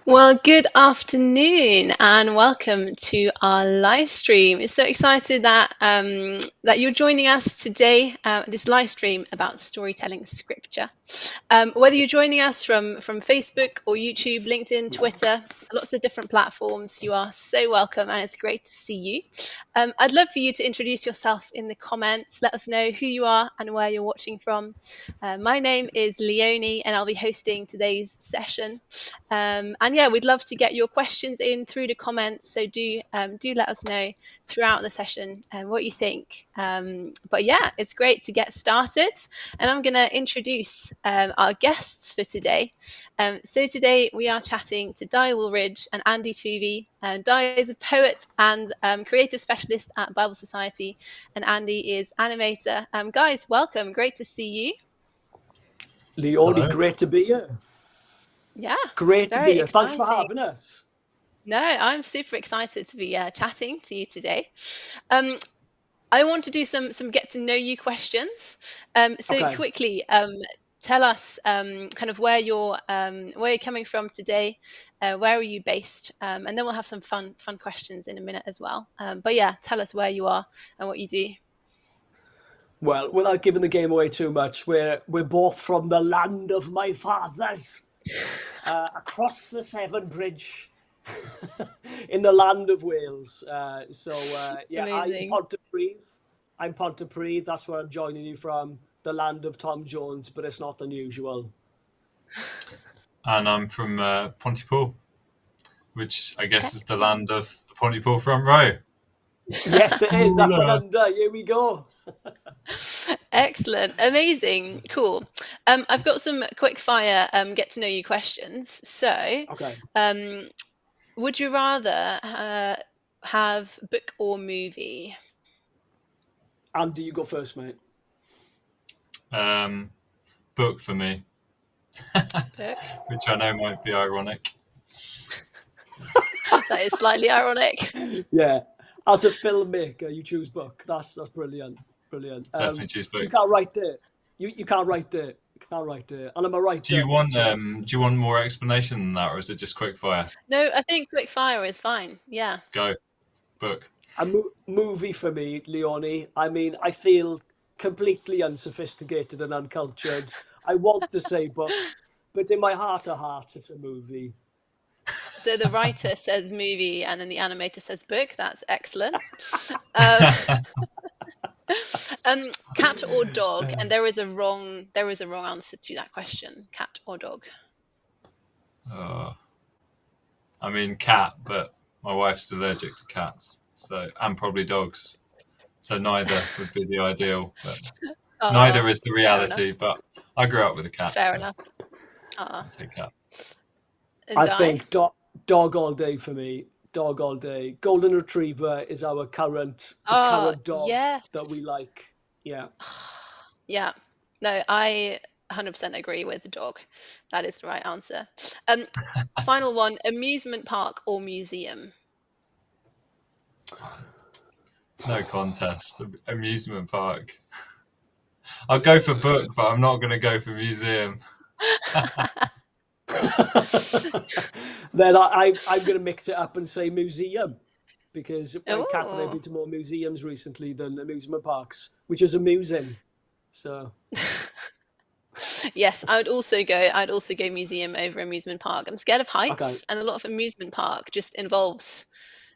Well, good afternoon and welcome to our live stream. It's so excited that you're joining us today. This live stream about storytelling scripture. Whether you're joining us from Facebook or YouTube, LinkedIn, Twitter, lots of different platforms, you are so welcome, and it's great to see you. I'd love for you to introduce yourself in the comments. Let us know who you are and where you're watching from. My name is Leonie, and I'll be hosting today's session. And yeah, we'd love to get your questions in through the comments. So do let us know throughout the session what you think. But yeah, it's great to get started. And I'm going to introduce our guests for today. So today we are chatting to Dai Woolridge and Andy Toovey. Dai is a poet and creative specialist at Bible Society, and Andy is animator. Guys, welcome. Great to see you. Leonie, Hello. great to be here. Yeah, Great to be very here. Thanks for exciting. having us. No, I'm super excited to be chatting to you today. I want to do some get to know you questions. So Okay. quickly, tell us kind of where you're coming from today. Where are you based? And then we'll have some fun questions in a minute as well. But yeah, tell us where you are and what you do. Well, without giving the game away too much, we're both from the land of my fathers, across the Severn Bridge, in the land of Wales. Yeah, Amazing. I'm Pontypridd. That's where I'm joining you from. The land of Tom Jones, but it's not unusual. And I'm from Pontypool, which I guess is the land of the Pontypool front row. Yes, it is. Up and Hoorah. under. Here we go. Excellent, amazing, cool. I've got some quick fire get to know you questions. So, Okay. um, would you rather have book or movie? Andy, you go first, mate. Book for me, Book. which I know might be ironic. That is slightly ironic. Yeah. As a filmmaker, you choose book. That's brilliant. Brilliant. Definitely choose You book. can't write it. You can't write it. You can't write it. And I'm a Do writer. you want So, do you want more explanation than that, or is it just quick fire? No, I think quick fire is fine. Yeah. Go. Book. a movie for me, Leonie. I mean, I feel completely unsophisticated and uncultured. I want to say book, but in my heart of hearts, it's a movie. So the writer says movie, and then the animator says book. That's excellent. Um, cat or dog? And there is a wrong answer to that question. Cat or dog? I mean cat, but my wife's allergic to cats, and probably dogs. So neither would be the ideal. But neither is the Fair enough. reality. But I grew up with a cat, Fair so enough. I'll take cat. I Di? think dog all day for me. Dog all day. Golden Retriever is the current dog Yes. that we like. Yeah. Yeah. No, I 100% agree with the dog. That is the right answer. Um, Final one, amusement park or museum? No contest. Amusement park. I'll go for book, but I'm not going to go for museum. Then I'm going to mix it up and say museum, because Kath and I have been Oh, to more museums recently than amusement parks, which is amusing. So yes, I'd also go museum over amusement park. I'm scared of okay, heights, and a lot of amusement park just involves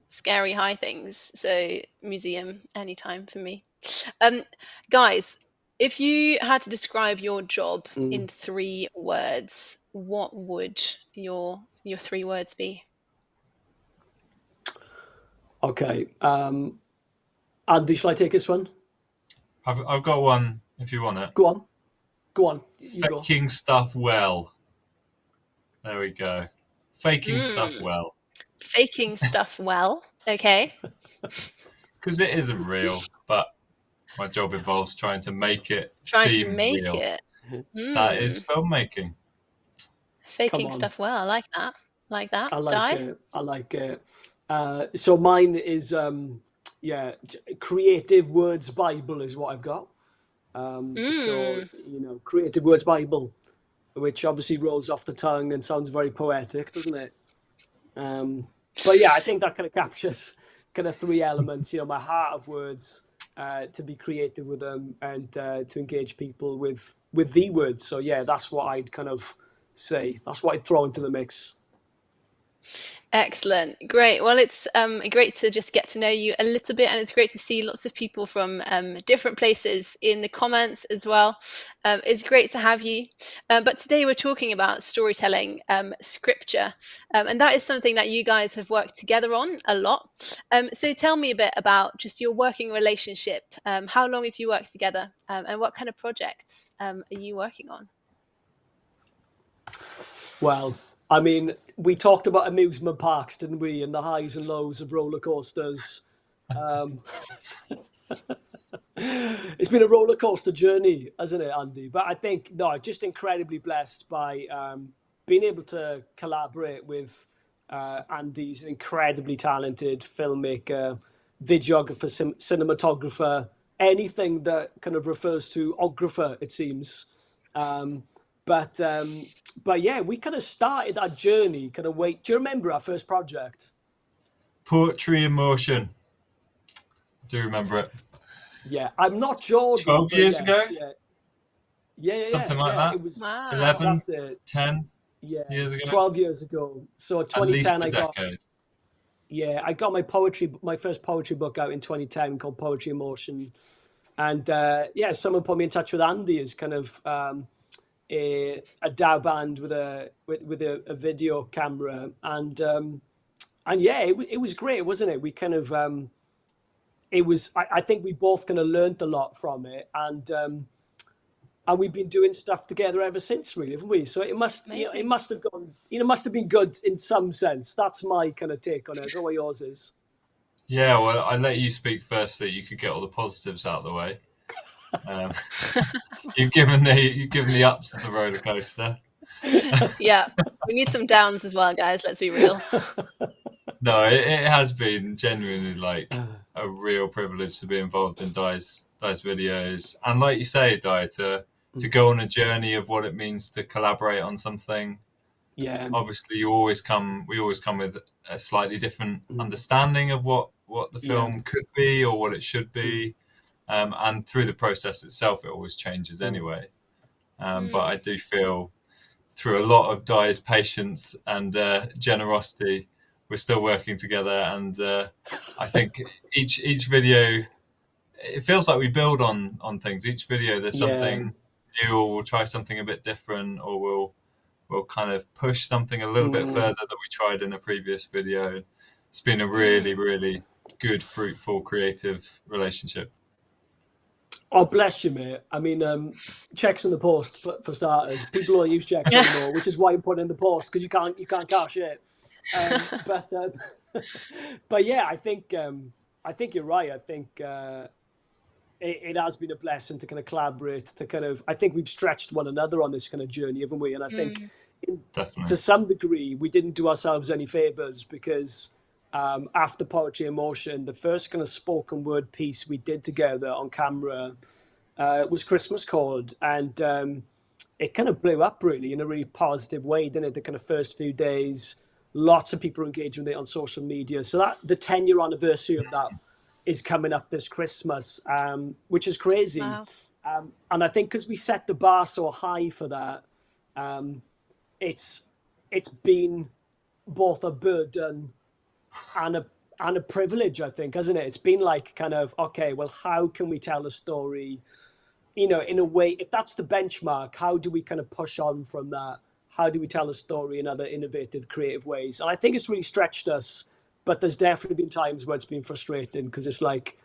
scary high things. So museum anytime for me. Um, Guys, if you had to describe your job in 3 words, what would your 3 words be? okay. Andy, shall I take this one? I've got one if you want it. Go on, go on. You go. Faking stuff well. There we go. Faking stuff Mm, well. faking stuff well. Okay. Because it isn't real, but my job involves trying to make it Trying to seem make real. it. That is Mm, filmmaking. Come faking on. stuff well. I like that. Like that. I like Di? it. I like it. So mine is yeah, creative words Bible is what I've got. So Mm, creative words Bible, which obviously rolls off the tongue and sounds very poetic, doesn't it? But yeah, I think that kind of captures kind of three elements. My heart of words, to be creative with them, and to engage people with the words. So yeah, that's what I'd kind of say. That's what I'd throw into the mix. Excellent. Great. Well, it's great to just get to know you a little bit, and it's great to see lots of people from different places in the comments as well. It's great to have you. But today we're talking about storytelling scripture, and that is something that you guys have worked together on a lot. So tell me a bit about just your working relationship. How long have you worked together, and what kind of projects are you working on? Well, I mean, we talked about amusement parks, didn't we? And the highs and lows of roller coasters. Um, it's been a roller coaster journey, hasn't it, Andy? But I think, no, just incredibly blessed by being able to collaborate with Andy's an incredibly talented filmmaker, videographer, cinematographer, anything that kind of refers to ographer, it seems. Um, but but yeah, we kind of started that journey. Kind of wait. Do you remember our first project? Poetry in Motion. Do remember it? Yeah, I'm not Jordan, 12 but years ago, yes, yeah, something like yeah. that. It was. Wow. 11, That's it. 10 Yeah, years ago. 12 years ago. So At 2010, least a I got. decade. Yeah, I got my first poetry book out in 2010 called Poetry in Motion, and yeah, someone put me in touch with Andy as kind of a DAW band with a video camera, and yeah, it was great, wasn't it? We kind of it was. I think we both kind of learned a lot from it, and we've been doing stuff together ever since, really, haven't we? So it Amazing. must have gone, must have been good in some sense. That's my kind of take on it. I don't know what yours is. Yeah, well, I let you speak first so you could get all the positives out of the way. Um, you've given the ups of the roller coaster. Yeah, we need some downs as well, guys. Let's be real. No, it has been genuinely like a real privilege to be involved in Dai's videos, and like you say, Dai, to go on a journey of what it means to collaborate on something. Yeah. Obviously, we always come with a slightly different understanding of what the Yeah. film could be or what it should be, and through the process itself, it always changes anyway. But I do feel through a lot of Dai's patience and generosity, we're still working together, and I think each video, it feels like we build on things. Each video, there's Yeah. something new, or we'll try something a bit different, or we'll kind of push something a little bit further that we tried in a previous video. It's been a really, really good, fruitful, creative relationship. Oh, bless you, mate. I mean, checks in the post for starters. People don't use checks anymore, which is why you put it in the post, because you can't cash it. But but yeah, I think you're right. I think it has been a blessing to kind of collaborate. To kind of, I think we've stretched one another on this kind of journey, haven't we? And I think Definitely. to some degree we didn't do ourselves any favors, because after Poetry in Motion, the first kind of spoken word piece we did together on camera was Christmas Chord, and it kind of blew up really in a really positive way, didn't it? The kind of first few days, lots of people engaging with it on social media. So that the 10-year anniversary of that is coming up this Christmas, which is crazy. Wow. And I think because we set the bar so high for that, um, it's it's been both a burden and a privilege, I think, hasn't it? It's been like kind of, okay, well, how can we tell a story, in a way, if that's the benchmark, how do we kind of push on from that? How do we tell a story in other innovative, creative ways? And I think it's really stretched us, but there's definitely been times where it's been frustrating, because it's like,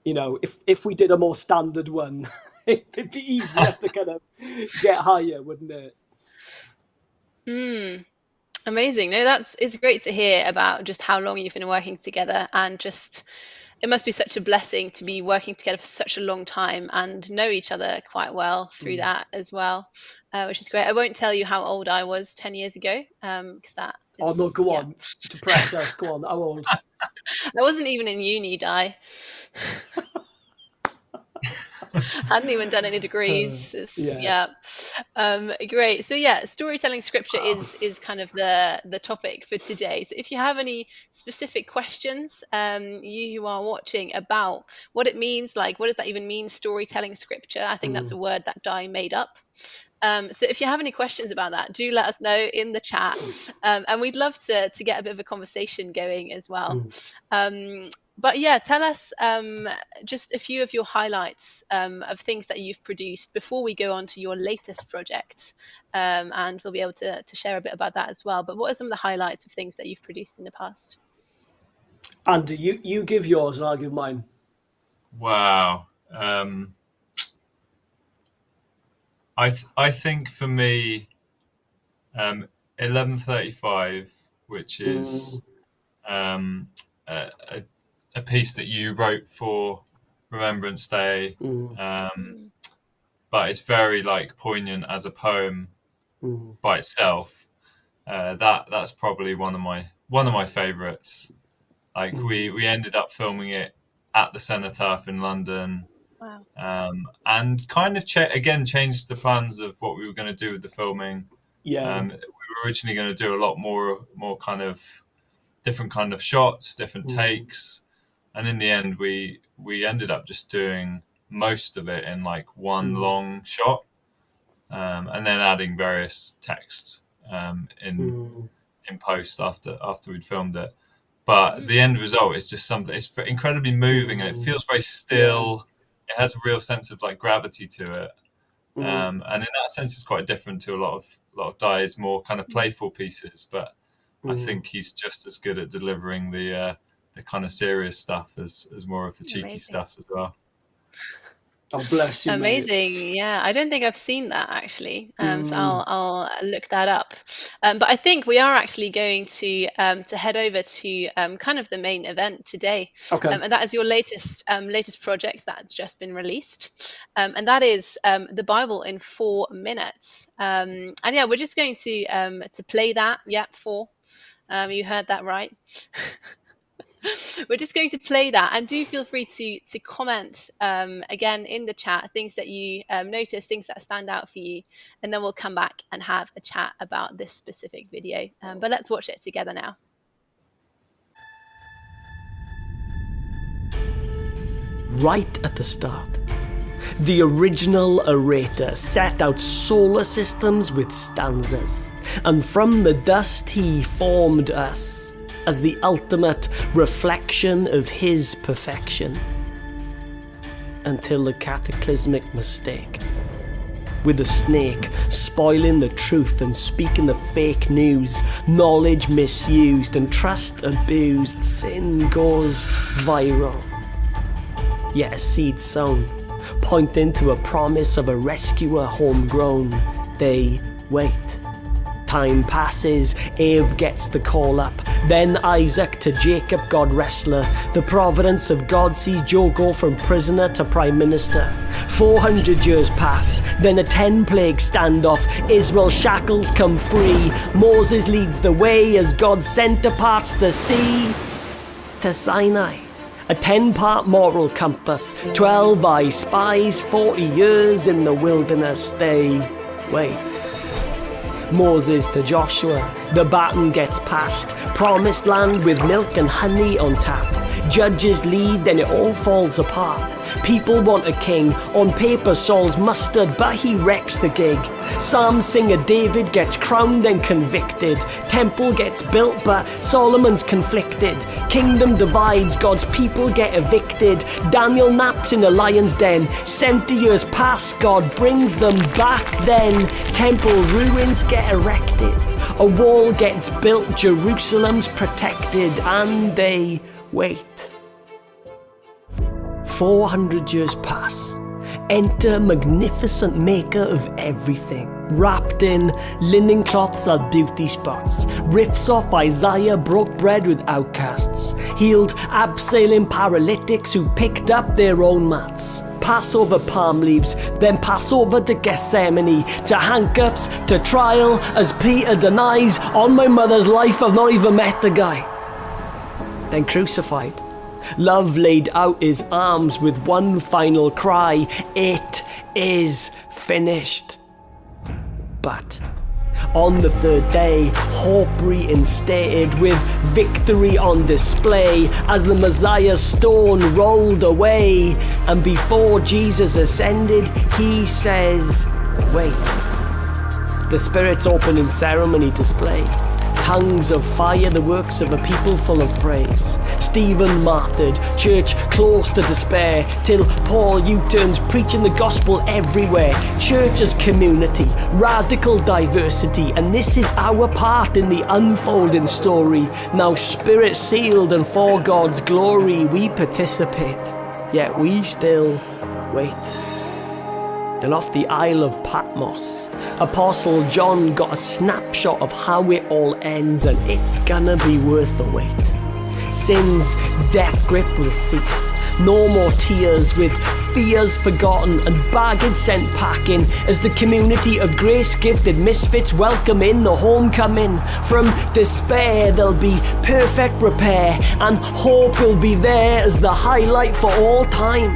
if we did a more standard one, it'd be easier to kind of get higher, wouldn't it? Amazing. No, it's great to hear about just how long you've been working together, and just it must be such a blessing to be working together for such a long time and know each other quite well through that as well, which is great. I won't tell you how old I was 10 years ago, because that Oh no, is, go yeah. on. To press us, go on. How old? I wasn't even in uni, Di. Hadn't even done any degrees. Yeah. Great. So yeah, storytelling scripture is kind of the topic for today. So if you have any specific questions, you who are watching, about what it means, like what does that even mean, storytelling scripture? I think that's a word that Dai made up. So if you have any questions about that, do let us know in the chat, and we'd love to get a bit of a conversation going as well. But yeah, tell us just a few of your highlights of things that you've produced before we go on to your latest project, and we'll be able to share a bit about that as well. But what are some of the highlights of things that you've produced in the past? Andy, you give yours and I'll give mine. Wow. I think for me, 11:35, which is a piece that you wrote for Remembrance Day, but it's very like poignant as a poem by itself. That's probably one of my favourites. Like we ended up filming it at the Cenotaph in London. Wow. And kind of changed the plans of what we were going to do with the filming. We were originally going to do a lot more kind of different kind of shots, different takes, and in the end we ended up just doing most of it in like one long shot, and then adding various text in post after we'd filmed it. But the end result is just something. It's incredibly moving, and it feels very still. It has a real sense of like gravity to it, and in that sense, it's quite different to a lot of Dai's more kind of playful pieces. But I think he's just as good at delivering the kind of serious stuff as more of the cheeky stuff as well. Oh, bless you, amazing, mate. Yeah, I don't think I've seen that actually, so I'll look that up. But I think we are actually going to head over to kind of the main event today, and that is your latest project that's just been released, and that is the Bible in 4 minutes. And yeah, we're just going to play that. Yeah, 4. You heard that right. We're just going to play that, and do feel free to comment again in the chat things that you notice, things that stand out for you, and then we'll come back and have a chat about this specific video. But let's watch it together now. Right at the start, the original orator set out solar systems with stanzas, and from the dust he formed us as the ultimate reflection of his perfection. Until the cataclysmic mistake, with the snake spoiling the truth and speaking the fake news, knowledge misused and trust abused, sin goes viral. Yet a seed sown, pointing to a promise of a rescuer homegrown, they wait. Time passes, Abe gets the call up, then Isaac to Jacob, God wrestler. The providence of God sees Joe go from prisoner to prime minister. 400 years pass, then a 10-plague standoff. Israel's shackles come free. Moses leads the way as God center parts the sea. To Sinai, a 10-part moral compass. 12 eye spies, 40 years in the wilderness, they wait. Moses to Joshua, the baton gets passed. Promised land with milk and honey on tap. Judges lead, then it all falls apart. People want a king, on paper Saul's mustard, but he wrecks the gig. Psalm singer David gets crowned and convicted. Temple gets built, but Solomon's conflicted. Kingdom divides, God's people get evicted. Daniel naps in a lion's den. 70 years pass, God brings them back then. Temple ruins get erected. A wall gets built, Jerusalem's protected, and they wait. 400 years pass. Enter magnificent maker of everything. Wrapped in linen cloths are beauty spots. Riffs off Isaiah, broke bread with outcasts. Healed abseiling paralytics who picked up their own mats. Passover palm leaves, then pass over to Gethsemane, to handcuffs, to trial, as Peter denies, on my mother's life I've not even met the guy. Then crucified, Love laid out his arms with one final cry, "It is finished." But on the third day, hope reinstated with victory on display as the Messiah's stone rolled away. And before Jesus ascended, he says, wait. The Spirit's opening ceremony display. Tongues of fire, the works of a people full of praise. Stephen martyred, church close to despair, till Paul U-turns preaching the gospel everywhere. Church as community, radical diversity, and this is our part in the unfolding story. Now Spirit sealed and for God's glory we participate, yet we still wait. And off the Isle of Patmos, Apostle John got a snapshot of how it all ends, and it's gonna be worth the wait. Sin's death grip will cease, no more tears, with fears forgotten and baggage sent packing, as the community of grace-gifted misfits welcome in the homecoming. From despair there'll be perfect repair, and hope will be there as the highlight for all time.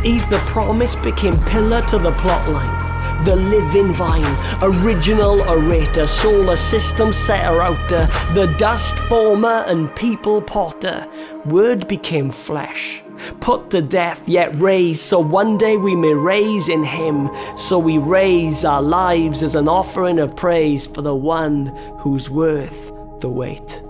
He's the promise became pillar to the plotline, the living vine, original orator, solar system setter outer, the dust former and people potter. Word became flesh, put to death yet raised, so one day we may raise in him. So we raise our lives as an offering of praise for the one who's worth the wait.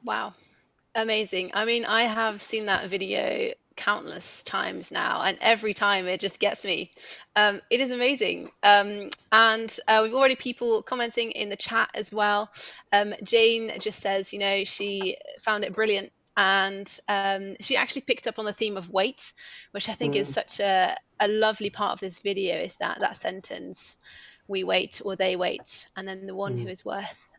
Wow, amazing. I mean, I have seen that video countless times now, and every time it just gets me. It is amazing. And we've already people commenting in the chat as well. Jane just says, she found it brilliant. And she actually picked up on the theme of wait, which I think is such a lovely part of this video, is that sentence, we wait or they wait, and then the one who is worth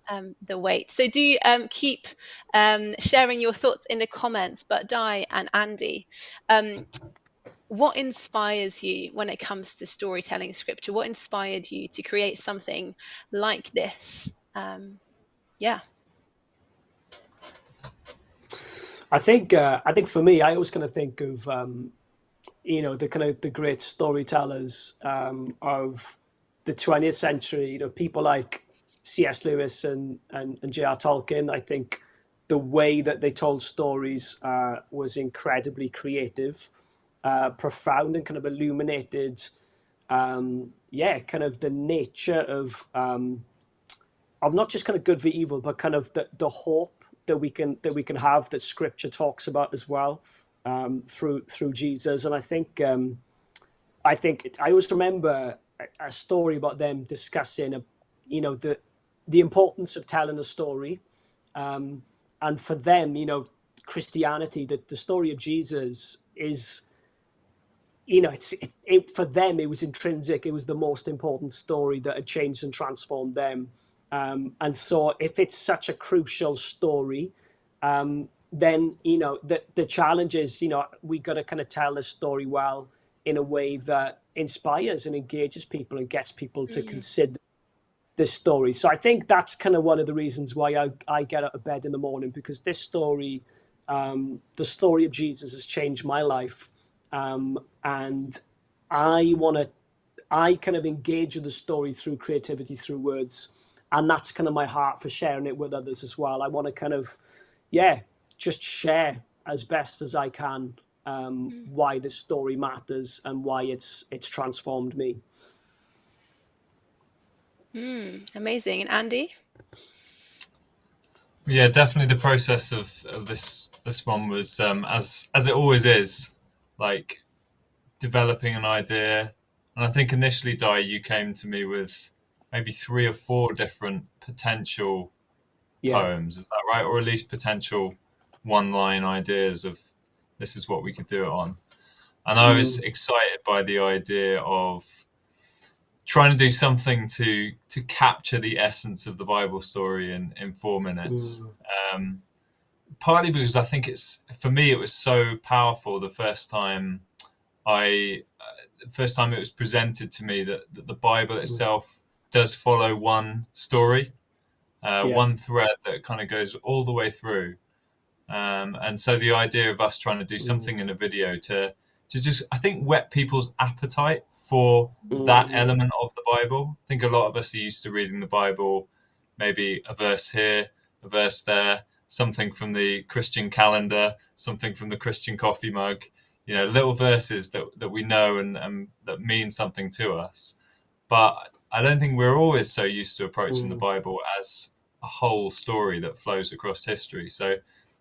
the wait. So do keep sharing your thoughts in the comments. But Dai and Andy, what inspires you when it comes to storytelling scripture? What inspired you to create something like this? Yeah. I think for me, I always kind of think of the kind of the great storytellers of the 20th century. People like C.S. Lewis and J.R. Tolkien. I think the way that they told stories was incredibly creative, profound, and kind of illuminated. Kind of the nature of not just kind of good for evil, but kind of the hope that we can have, that Scripture talks about as well, through Jesus. And I think I always remember a story about them discussing the importance of telling a story, and for them, Christianity, that the story of Jesus is, for them it was intrinsic. It was the most important story that had changed and transformed them. And so if it's such a crucial story, then, the challenge is, we got to kind of tell the story well in a way that inspires and engages people and gets people to consider this story. So I think that's kind of one of the reasons why I get out of bed in the morning, because this story, the story of Jesus, has changed my life. And I kind of engage with the story through creativity, through words. And that's kind of my heart for sharing it with others as well. I want to kind of, just share as best as I can why this story matters and why it's transformed me. Amazing. And Andy? Yeah, definitely the process of this one was, as it always is, like developing an idea. And I think initially, Dai, you came to me with maybe 3 or 4 different potential poems. Is that right? Or at least potential one-line ideas of this is what we could do it on. And I was excited by the idea of trying to do something to capture the essence of the Bible story in 4 minutes. Partly because I think for me it was so powerful the first time it was presented to me that the Bible itself does follow one story, one thread that kind of goes all the way through. And so the idea of us trying to do something in a video to just, I think, whet people's appetite for that element of the Bible. I think a lot of us are used to reading the Bible, maybe a verse here, a verse there, something from the Christian calendar, something from the Christian coffee mug, little verses that we know and that mean something to us. But I don't think we're always so used to approaching the Bible as a whole story that flows across history. So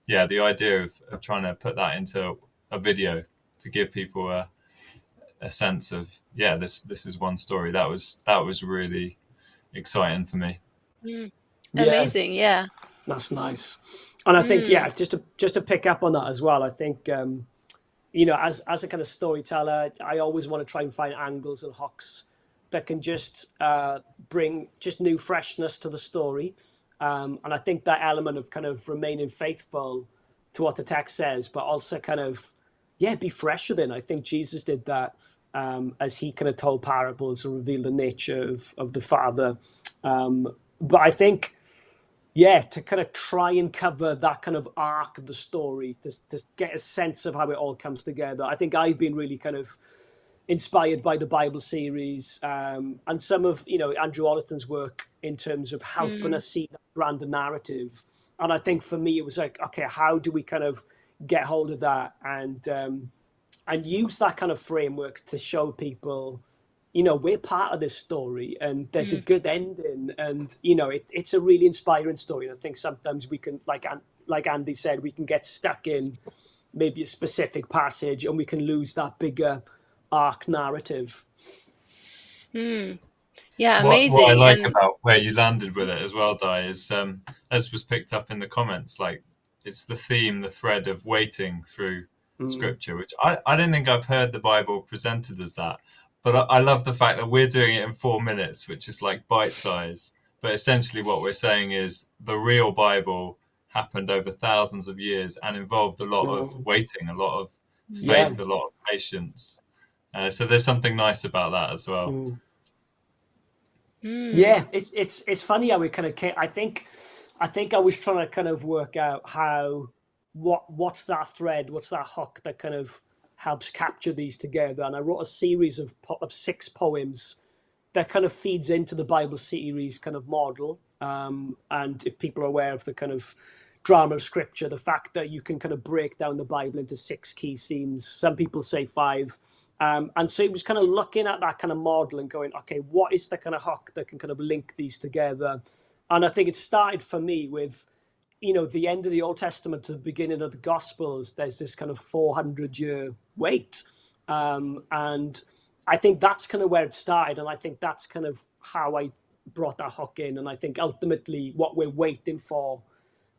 yeah, the idea of trying to put that into a video to give people a sense of, this is one story, that was really exciting for me. Amazing. Yeah, that's nice. And I think just to pick up on that as well, I think as a kind of storyteller, I always want to try and find angles and hooks that can just bring just new freshness to the story. And I think that element of kind of remaining faithful to what the text says, but also kind of, be fresh within. I think Jesus did that as he kind of told parables and revealed the nature of the Father. But I think, to kind of try and cover that kind of arc of the story, to get a sense of how it all comes together. I think I've been really kind of inspired by the Bible series and some of Andrew Oliphant's work in terms of helping us see that grander narrative. And I think for me it was like, okay, how do we kind of get hold of that and use that kind of framework to show people, we're part of this story and there's a good ending, and it's a really inspiring story. And I think sometimes we can, like Andy said, we can get stuck in maybe a specific passage and we can lose that bigger arc narrative. Yeah, amazing. What I like about where you landed with it as well, Dai, is as was picked up in the comments, like it's the theme, the thread of waiting through scripture, which I don't think I've heard the Bible presented as that. But I love the fact that we're doing it in 4 minutes, which is like bite size. But essentially what we're saying is the real Bible happened over thousands of years and involved a lot of waiting, a lot of faith, a lot of patience. So there's something nice about that as well. Yeah, it's funny how we kind of came. I think I was trying to kind of work out what's that thread, what's that hook that kind of helps capture these together. And I wrote a series of 6 poems that kind of feeds into the Bible series kind of model. And if people are aware of the kind of drama of scripture, the fact that you can kind of break down the Bible into 6 key scenes, some people say 5. And so it was kind of looking at that kind of model and going, okay, what is the kind of hook that can kind of link these together? And I think it started for me with, the end of the Old Testament to the beginning of the Gospels. There's this kind of 400-year wait. And I think that's kind of where it started. And I think that's kind of how I brought that hook in. And I think ultimately what we're waiting for,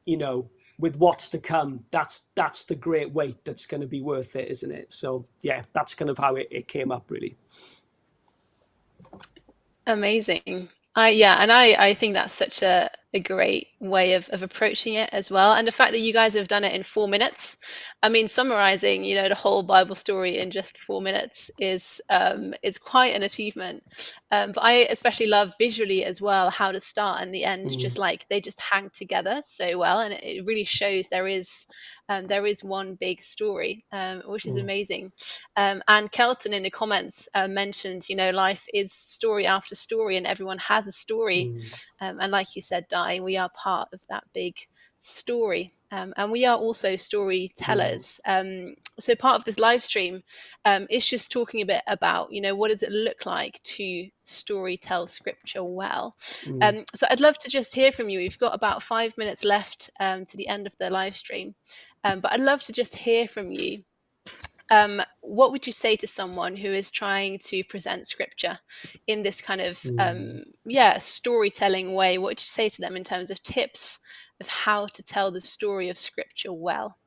with what's to come, that's the great wait that's going to be worth it, isn't it? So yeah, that's kind of how it came up, really. Amazing. I think that's such a great way of approaching it as well. And the fact that you guys have done it in 4 minutes, I mean, summarizing, the whole Bible story in just 4 minutes is quite an achievement. But I especially love visually as well how the start and the end just like they just hang together so well, and it really shows there is one big story, which is amazing. And Kelton in the comments mentioned, life is story after story, and everyone has a story. And like you said, Dai, we are part of that big story. And we are also storytellers. So part of this live stream is just talking a bit about, what does it look like to storytell scripture well. So I'd love to just hear from you. We've got about 5 minutes left to the end of the live stream. But I'd love to just hear from you. What would you say to someone who is trying to present scripture in this kind of storytelling way? What would you say to them in terms of tips of how to tell the story of scripture well?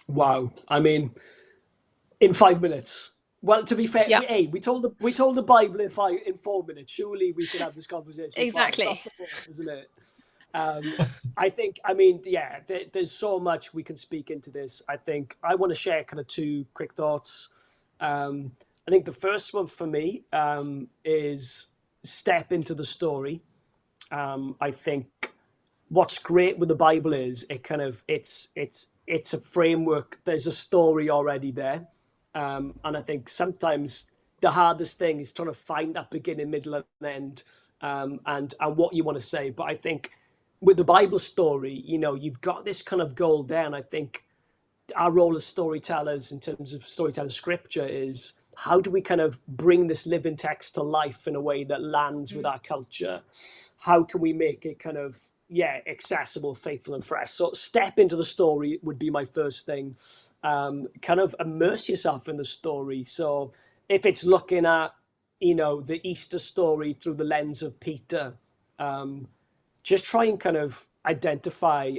Wow. I mean, in 5 minutes, Well, to be fair, Yeah, we told the Bible in 4 minutes. Surely we could have this conversation in 5. exactly. That's the point, isn't it? I mean, yeah, there's so much we can speak into this. I think I want to share kind of 2 quick thoughts. I think the first one for me is step into the story. I think what's great with the Bible is it's a framework. There's a story already there, and I think sometimes the hardest thing is trying to find that beginning, middle, and end, and what you want to say. But I think with the Bible story, you've got this kind of goal there, and I think our role as storytellers in terms of storytelling scripture is how do we kind of bring this living text to life in a way that lands with our culture? How can we make it kind of accessible, faithful, and fresh? So step into the story would be my first thing. Kind of immerse yourself in the story. So if it's looking at the Easter story through the lens of Peter, just try and kind of identify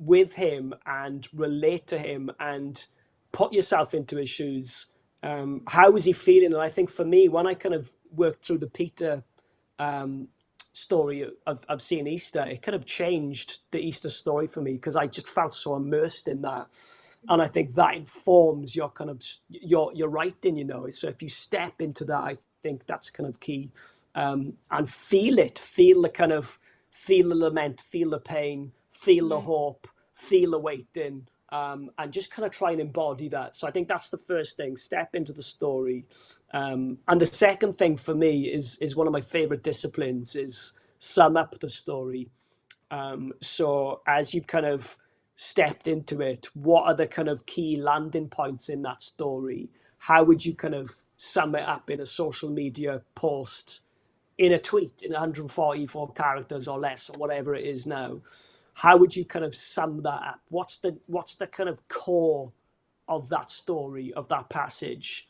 with him and relate to him and put yourself into his shoes. How is he feeling? And I think for me, when I kind of worked through the Peter story of seeing Easter, it kind of changed the Easter story for me because I just felt so immersed in that. And I think that informs your kind of your writing, So if you step into that, I think that's kind of key. And feel the lament, feel the pain, feel the hope, feel the waiting, and just kind of try and embody that. So I think that's the first thing, step into the story. And the second thing for me is one of my favorite disciplines is sum up the story. So as you've kind of stepped into it, what are the kind of key landing points in that story? How would you kind of sum it up in a social media post, in a tweet, in 144 characters or less, or whatever it is now? How would you kind of sum that up? What's the kind of core of that story, of that passage?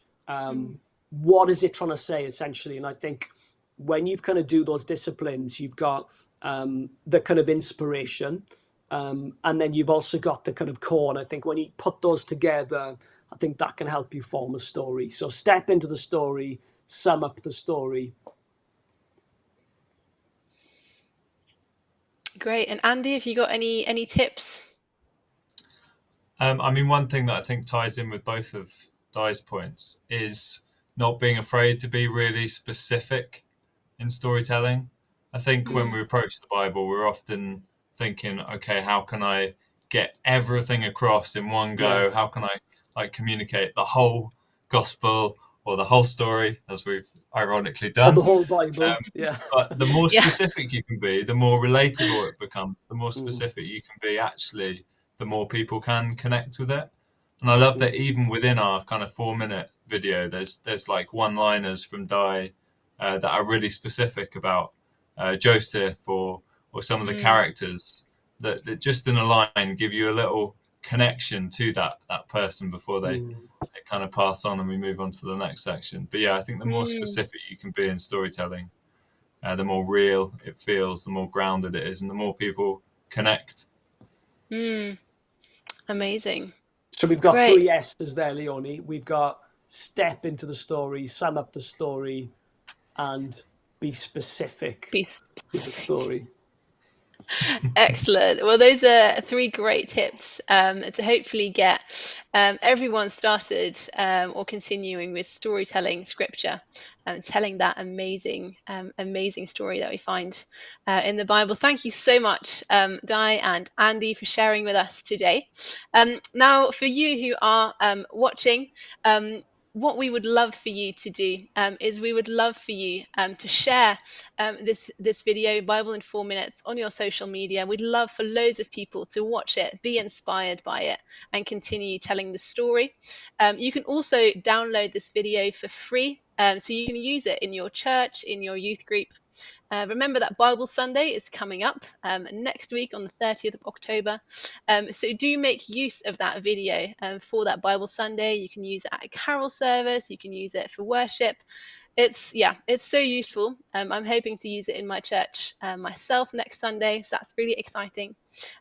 What is it trying to say, essentially? And I think when you've kind of do those disciplines, you've got the kind of inspiration, and then you've also got the kind of core. And I think when you put those together, I think that can help you form a story. So step into the story, sum up the story. Great. And Andy, have you got any tips? I mean, one thing that I think ties in with both of Dai's points is not being afraid to be really specific in storytelling. I think when we approach the Bible, we're often thinking, okay, how can I get everything across in one go? Yeah. How can I communicate the whole gospel or the whole story, as we've ironically Or done? the whole Bible. But the more Yeah. specific you can be, the more relatable it becomes. The more specific you can be, actually, the more people can connect with it. And I love that even within our kind of 4-minute video, there's like one-liners from Dai that are really specific about Joseph or some of the characters that just in a line give you a little connection to that person before they kind of pass on and we move on to the next section. But yeah, I think the more specific you can be in storytelling, the more real it feels, the more grounded it is, and the more people connect. Amazing. So we've got Great. 3 S's there, Leonie. We've got step into the story, sum up the story, and be specific Be with the story. Excellent. Well, those are 3 great tips to hopefully get everyone started or continuing with storytelling scripture, telling that amazing story that we find in the Bible. Thank you so much, Dai and Andy, for sharing with us today. Now, for you who are watching, what we would love for you to do is we would love for you to share this video, Bible in 4 minutes, on your social media. We'd love for loads of people to watch it, be inspired by it, and continue telling the story. You can also download this video for free, so you can use it in your church, in your youth group. Remember that Bible Sunday is coming up next week on the 30th of October. So do make use of that video for that Bible Sunday. You can use it at a carol service. You can use it for worship. it's so useful. I'm hoping to use it in my church myself next Sunday, so that's really exciting.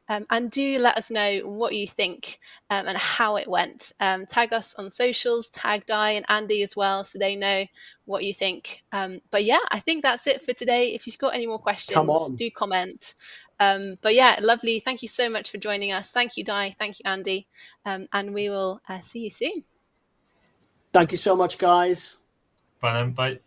And do let us know what you think and how it went. Tag us on socials, tag Dai and Andy as well, so they know what you think. But yeah, I think that's it for today. If you've got any more Come questions, on. do comment. But yeah, lovely. Thank you so much for joining us. Thank you, Dai. Thank you, Andy. And we will see you soon. Thank you so much, guys. Bye then. Bye.